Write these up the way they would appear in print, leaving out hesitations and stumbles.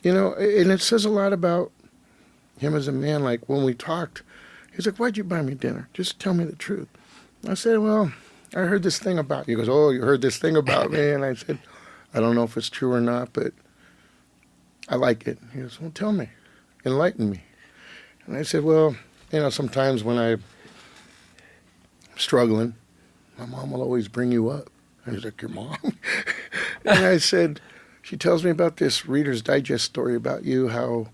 You know, and it says a lot about him as a man. Like, when we talked, he's like, why'd you buy me dinner? Just tell me the truth. I said, well, I heard this thing about you. He goes, oh, you heard this thing about me? And I said, I don't know if it's true or not, but I like it. He goes, well, tell me. Enlighten me. And I said, well, you know, sometimes when I'm struggling, my mom will always bring you up. And he's like, your mom? And I said, she tells me about this Reader's Digest story about you, how,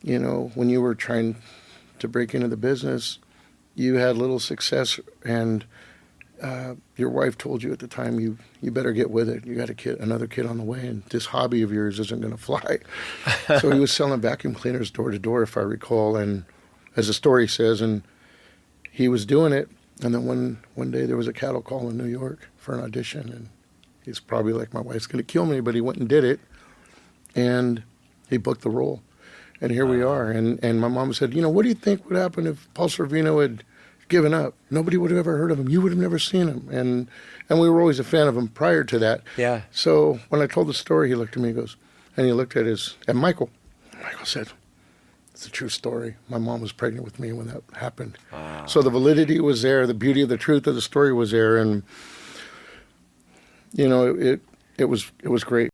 you know, when you were trying to break into the business, you had little success, and your wife told you at the time, you better get with it. You got another kid on the way, and this hobby of yours isn't going to fly. So he was selling vacuum cleaners door to door, if I recall, and as the story says, and he was doing it, and then one day there was a cattle call in New York for an audition, and he's probably like, my wife's going to kill me, but he went and did it, and he booked the role. And here we are. And my mom said, you know, what do you think would happen if Paul Sorvino had given up? Nobody would have ever heard of him. You would have never seen him. And we were always a fan of him prior to that. Yeah. So when I told the story, he looked at me and goes, and he looked at Michael. Michael said, it's a true story. My mom was pregnant with me when that happened. Wow. So the validity was there. The beauty of the truth of the story was there. And, you know, it was great.